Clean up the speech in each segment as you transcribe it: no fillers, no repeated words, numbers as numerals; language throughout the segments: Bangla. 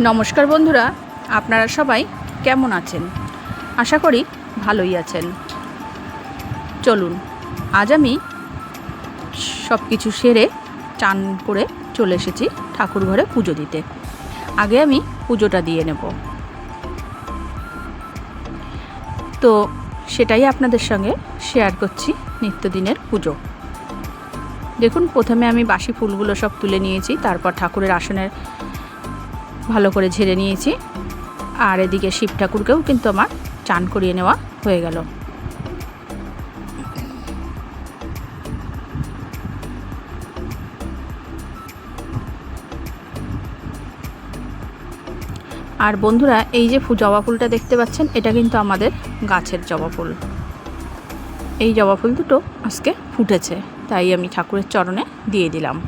নমস্কার বন্ধুরা, আপনারা সবাই কেমন আছেন? আশা করি ভালোই আছেন। চলুন, আজ আমি সব কিছু সেরে চান করে চলে এসেছি ঠাকুর ঘরে পুজো দিতে। আগে আমি পুজোটা দিয়ে নেব, তো সেটাই আপনাদের সঙ্গে শেয়ার করছি। নিত্যদিনের পুজো দেখুন, প্রথমে আমি বাসি ফুলগুলো সব তুলে নিয়েছি, তারপর ঠাকুরের আসনের ভালো করে ঝেড়ে নিয়েছি। আর এদিকে শিব ঠাকুরকেও কিন্তু আমার চান করিয়ে নেওয়া হয়ে গেল। আর বন্ধুরা, এই যে জবা ফুলটা দেখতে পাচ্ছেন, এটা কিন্তু আমাদের গাছের জবা ফুল। এই জবা ফুল দুটো আজকে ফুটেছে, তাই আমি ঠাকুরের চরণে দিয়ে দিলাম।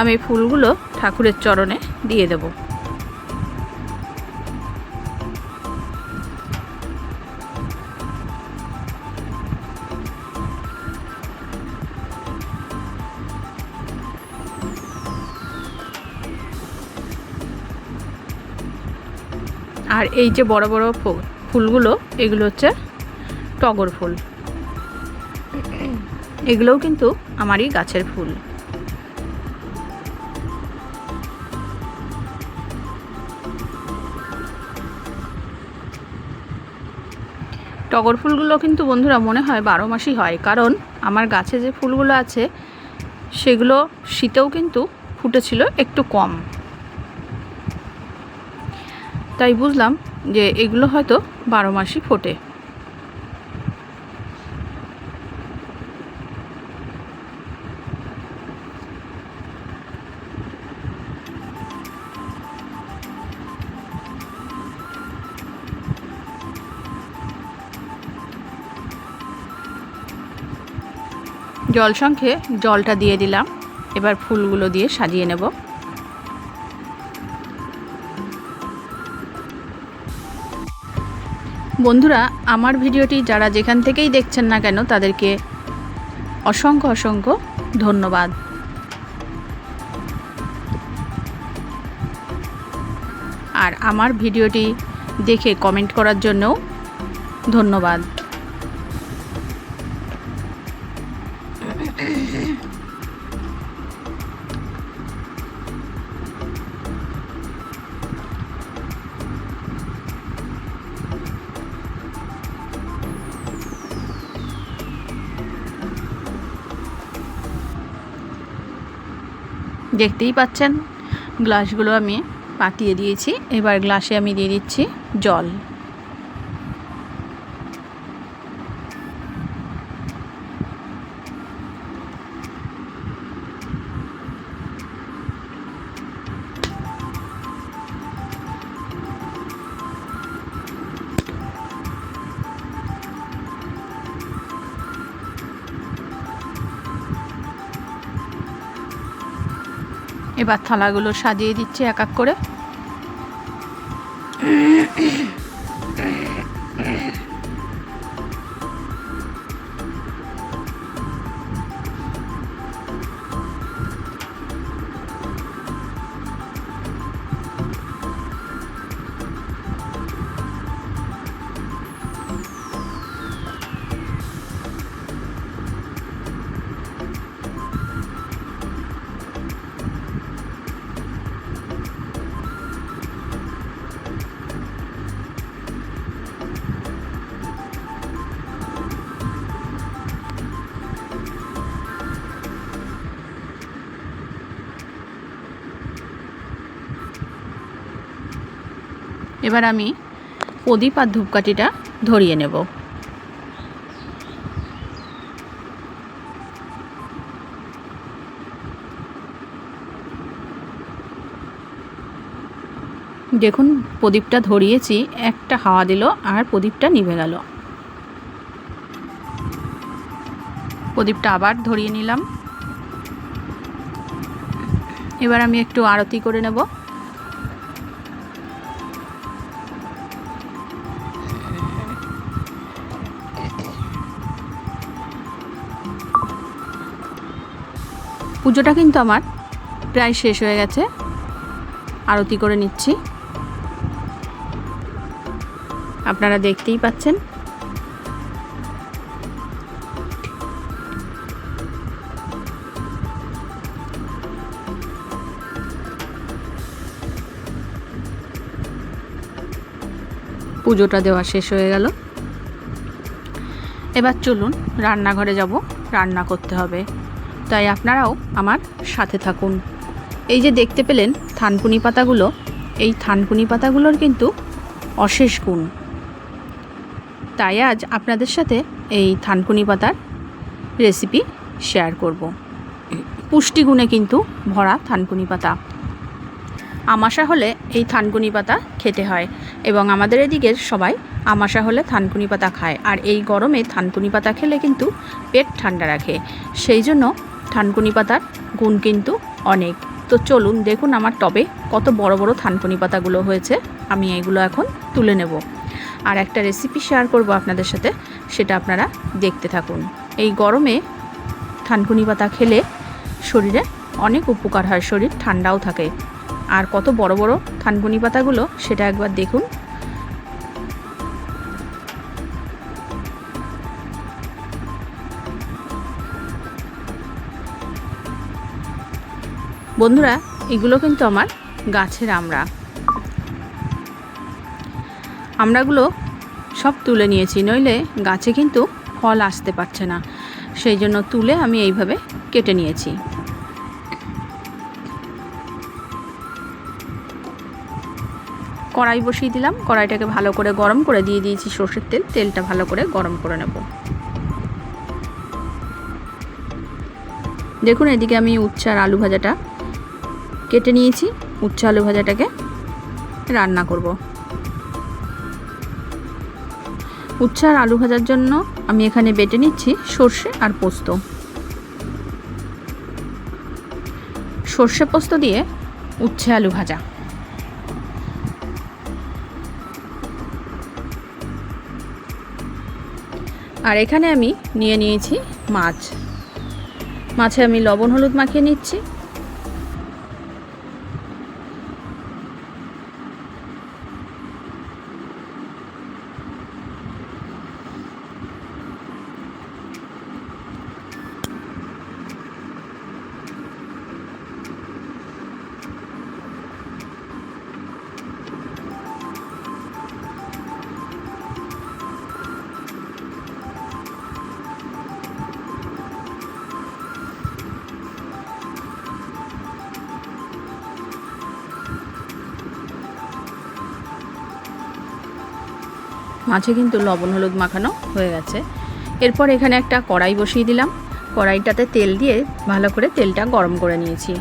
আমি ফুলগুলো ঠাকুরের চরণে দিয়ে দেব। আর এই যে বড় বড় ফুলগুলো, এগুলো হচ্ছে টগর ফুল। এগুলোও কিন্তু আমারই গাছের ফুল। টগর ফুলগুলো কিন্তু বন্ধুরা মনে হয় 12 মাসই হয়, কারণ আমার গাছে যে ফুলগুলো আছে সেগুলো শীতেও কিন্তু ফুটেছিল একটু কম, তাই বুঝলাম যে এগুলো হয়তো 12 মাসই ফোটে। জল সংখ্যে জলটা দিয়ে দিলাম, এবার ফুলগুলো দিয়ে সাজিয়ে নেব। বন্ধুরা, আমার ভিডিওটি যারা যেখান থেকেই দেখছেন না কেন, তাদেরকে অসংখ্য অসংখ্য ধন্যবাদ। আর আমার ভিডিওটি দেখে কমেন্ট করার জন্যও ধন্যবাদ। দেখতেই পাচ্ছেন গ্লাসগুলো আমি পাতিয়ে দিয়েছি। এবার গ্লাসে আমি দিয়ে দিচ্ছি জল। এবার থালাগুলো সাজিয়ে দিচ্ছি এক এক করে। এবার আমি প্রদীপ আর ধূপকাঠিটা ধরিয়ে নেব। দেখুন প্রদীপটা ধরিয়েছি, একটা হাওয়া দিল আর প্রদীপটা নিভে গেল। প্রদীপটা আবার ধরিয়ে নিলাম। এবার আমি একটু আরতি করে নেব। পুজোটা কিন্তু আমার প্রায় শেষ হয়ে গেছে, আরতি করে নিচ্ছি, আপনারা দেখতেই পাচ্ছেন। পুজোটা দেওয়া শেষ হয়ে গেল। এবার চলুন রান্নাঘরে যাব, রান্না করতে হবে, তাই আপনারাও আমার সাথে থাকুন। এই যে দেখতে পেলেন থানকুনি পাতাগুলো, এই থানকুনি পাতাগুলোর কিন্তু অশেষ গুণ, তাই আজ আপনাদের সাথে এই থানকুনি পাতার রেসিপি শেয়ার করব। পুষ্টিগুণে কিন্তু ভরা থানকুনি পাতা। আমাশা হলে এই থানকুনি পাতা খেতে হয় এবং আমাদের এদিকের সবাই আমাশা হলে থানকুনি পাতা খায়, আর এই গরমে থানকুনি পাতা খেলে কিন্তু পেট ঠান্ডা রাখে, সেই জন্য থানকুনি পাতার গুণ কিন্তু অনেক। তো চলুন দেখুন আমার টবে কত বড় বড় থানকুনি পাতাগুলো হয়েছে, আমি এগুলো এখন তুলে নেব আর একটা রেসিপি শেয়ার করব আপনাদের সাথে, সেটা আপনারা দেখতে থাকুন। এই গরমে থানকুনি পাতা খেলে শরীরে অনেক উপকার হয়, শরীর ঠান্ডাও থাকে। আর কত বড় বড় থানকুনি পাতাগুলো সেটা একবার দেখুন। বন্ধুরা, এগুলো কিন্তু আমার গাছের আমড়াগুলো সব তুলে নিয়েছি, নইলে গাছে কিন্তু ফল আসতে পারছে না, সেই জন্য তুলে আমি এইভাবে কেটে নিয়েছি। কড়াই বসিয়ে দিলাম, কড়াইটাকে ভালো করে গরম করে দিয়ে দিয়েছি সরষের তেল, তেলটা ভালো করে গরম করে নেব। দেখুন এদিকে আমি উচ্ছে আর আলু ভাজাটা কেটে নিয়েছি, উচ্ছে আলু ভাজাটাকে রান্না করব। উচ্ছে আর আলু ভাজার জন্য আমি এখানে বেটে নিচ্ছি সর্ষে আর পোস্ত। সর্ষে পোস্ত দিয়ে উচ্ছে আলু ভাজা। আর এখানে আমি নিয়ে নিয়েছি মাছ, মাছে আমি লবণ হলুদ মাখিয়ে নিচ্ছি। মাছে কিন্তু লবণ হলুদ মাখানো হয়ে গেছে। এরপর এখানে একটা কড়াই বসিয়ে দিলাম, কড়াইটাতে তেল দিয়ে ভালো করে তেলটা গরম করে নিয়েছি।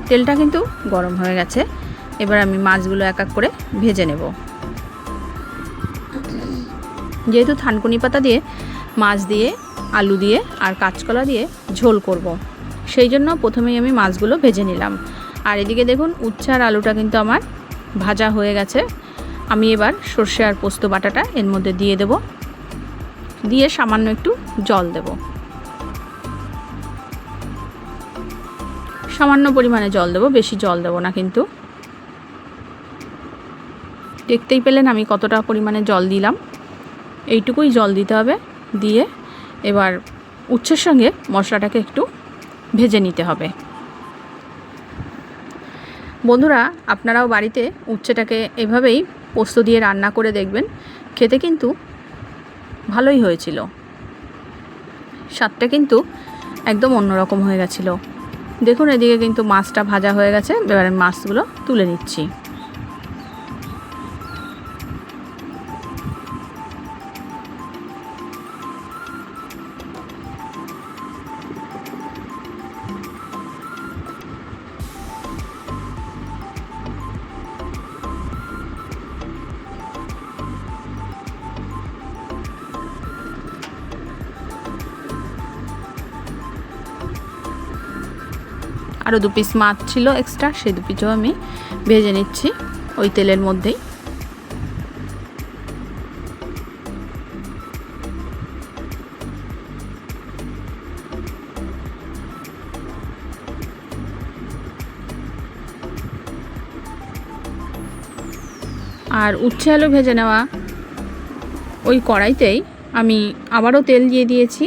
তেলটা কিন্তু গরম হয়ে গেছে, এবার আমি মাছগুলো এক এক করে ভেজে নেব। যেহেতু থানকুনি পাতা দিয়ে মাছ দিয়ে আলু দিয়ে আর কাঁচকলা দিয়ে ঝোল করব, সেই জন্য প্রথমেই আমি মাছগুলো ভেজে নিলাম। আর এদিকে দেখুন উচ্ছে আর আলুটা কিন্তু আমার ভাজা হয়ে গেছে। আমি এবার সর্ষে আর পোস্ত বাটাটা এর মধ্যে দিয়ে দেব, দিয়ে সামান্য একটু জল দেব, সামান্য পরিমাণে জল দেব, বেশি জল দেব না। কিন্তু দেখতেই পেলেন আমি কতটা পরিমাণে জল দিলাম, এইটুকুই জল দিতে হবে। দিয়ে এবার উচ্ছের সঙ্গে মশলাটাকে একটু ভেজে নিতে হবে। বন্ধুরা, আপনারাও বাড়িতে উচ্ছেটাকে এভাবেই পোস্ত দিয়ে রান্না করে দেখবেন, খেতে কিন্তু ভালোই হয়েছিল, স্বাদটা কিন্তু একদম অন্যরকম হয়ে গেছিলো। দেখুন এদিকে কিন্তু মাছটা ভাজা হয়ে গেছে, এবারে মাছগুলো তুলে নিচ্ছি। আরও 2 পিস মাছ ছিল এক্সট্রা, সেই 2 পিসও আমি ভেজে নিচ্ছি ওই তেলের মধ্যেই। আর উচ্ছে আলু ভেজে নেওয়া ওই কড়াইতেই আমি আবারও তেল দিয়ে দিয়েছি।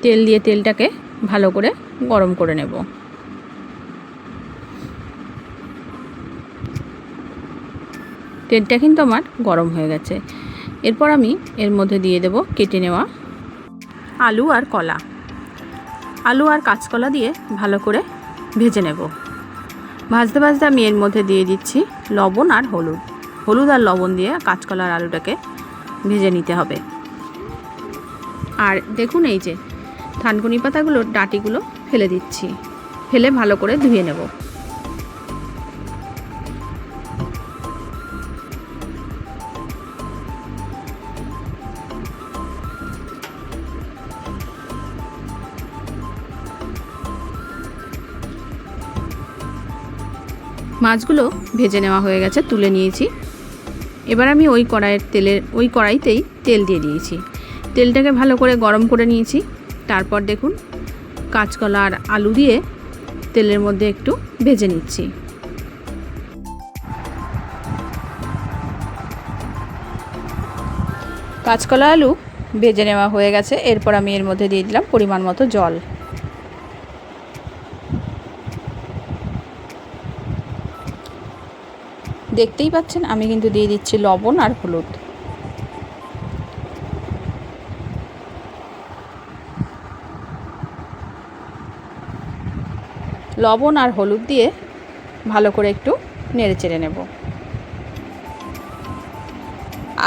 তেল দিয়ে তেলটাকে ভালো করে গরম করে নেব। তেলটা কিন্তু আমার গরম হয়ে গেছে। এরপর আমি এর মধ্যে দিয়ে দেব কেটে নেওয়া আলু আর কলা। আলু আর কাঁচকলা দিয়ে ভালো করে ভেজে নেব। ভাজতে ভাজতে আমি এর মধ্যে দিয়ে দিচ্ছি লবণ আর হলুদ। হলুদ আর লবণ দিয়ে কাঁচকলা আর আলুটাকে ভেজে নিতে হবে। আর দেখুন এই যে থানকুনি পাতাগুলোর ডাঁটিগুলো ফেলে দিচ্ছি, ফেলে ভালো করে ধুয়ে নেব। মাছগুলো ভেজে নেওয়া হয়ে গেছে, তুলে নিয়েছি। এবার আমি ওই কড়াইতেই তেল দিয়ে দিয়েছি। তেলটাকে ভালো করে গরম করে নিয়েছি। তারপর দেখুন কাঁচকলা আর আলু দিয়ে তেলের মধ্যে একটু ভেজে নিচ্ছি। কাঁচকলা আলু ভেজে নেওয়া হয়ে গেছে। এরপর আমি এর মধ্যে দিয়ে দিলাম পরিমাণ মতো জল। দেখতেই পাচ্ছেন আমি কিন্তু দিয়ে দিচ্ছি লবণ আর হলুদ। লবণ আর হলুদ দিয়ে ভালো করে একটু নেড়ে চেড়ে নেব।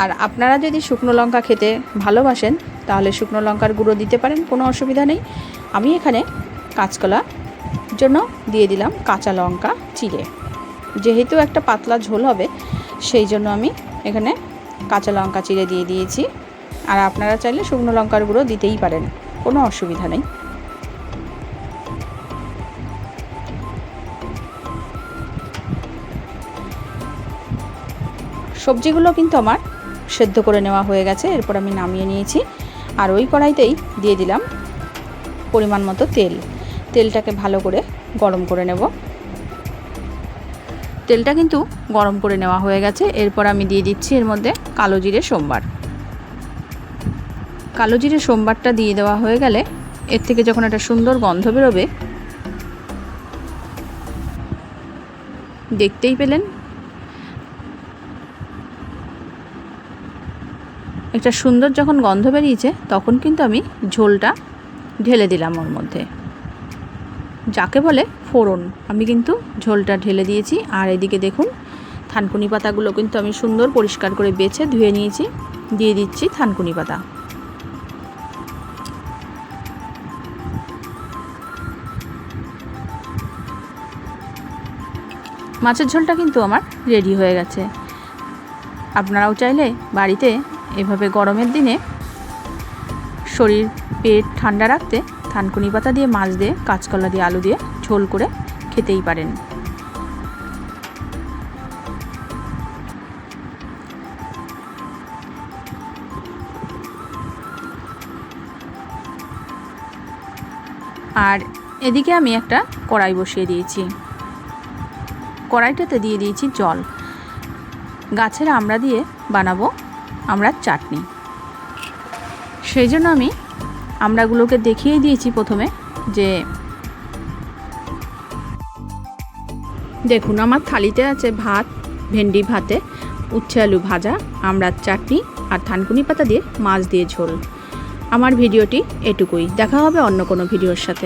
আর আপনারা যদি শুকনো লঙ্কা খেতে ভালোবাসেন তাহলে শুকনো লঙ্কার গুঁড়ো দিতে পারেন, কোনো অসুবিধা নেই। আমি এখানে কাঁচকলার জন্য দিয়ে দিলাম কাঁচা লঙ্কা চিড়ে। যেহেতু একটা পাতলা ঝোল হবে সেই জন্য আমি এখানে কাঁচা লঙ্কা চিড়ে দিয়ে দিয়েছি। আর আপনারা চাইলে শুকনো লঙ্কার গুঁড়ো দিতেই পারেন, কোনো অসুবিধা নেই। সবজিগুলো কিন্তু আমার সেদ্ধ করে নেওয়া হয়ে গেছে। এরপর আমি নামিয়ে নিয়েছি। আর ওই কড়াইতেই দিয়ে দিলাম পরিমাণ মতো তেল। তেলটাকে ভালো করে গরম করে নেব। তেলটা কিন্তু গরম করে নেওয়া হয়ে গেছে। এরপর আমি দিয়ে দিচ্ছি এর মধ্যে কালো জিরে সোমবার। কালো জিরে সোমবারটা দিয়ে দেওয়া হয়ে গেলে এর থেকে যখন একটা সুন্দর গন্ধ বেরোবে, দেখতেই পেলেন একটা সুন্দর যখন গন্ধ বেরিয়েছে তখন কিন্তু আমি ঝোলটা ঢেলে দিলাম ওর মধ্যে, যাকে বলে ফোড়ন। আমি কিন্তু ঝোলটা ঢেলে দিয়েছি। আর এদিকে দেখুন থানকুনি পাতাগুলো কিন্তু আমি সুন্দর পরিষ্কার করে বেছে ধুয়ে নিয়েছি। দিয়ে দিচ্ছি থানকুনি পাতা। মাছের ঝোলটা কিন্তু আমার রেডি হয়ে গেছে। আপনারাও চাইলে বাড়িতে এভাবে গরমের দিনে শরীর পেট ঠান্ডা রাখতে থানকুনি পাতা দিয়ে, মাছ দিয়ে, কাঁচকলা দিয়ে, আলু দিয়ে ঝোল করে খেতেই পারেন। আর এদিকে আমি একটা কড়াই বসিয়ে দিয়েছি। কড়াইটাতে দিয়ে দিয়েছি জল। গাছের আমড়া দিয়ে বানাবো আমড়ার চাটনি। সেই জন্য আমি আমড়াগুলোকে দেখিয়ে দিয়েছি প্রথমে, যে দেখুন আমার থালিতে আছে ভাত, ভেন্ডি ভাতে, উচ্ছে আলু ভাজা, আমড়ার চাটনি আর থানকুনি পাতা দিয়ে মাছ দিয়ে ঝোল। আমার ভিডিওটি এটুকুই। দেখা হবে অন্য কোনো ভিডিওর সাথে।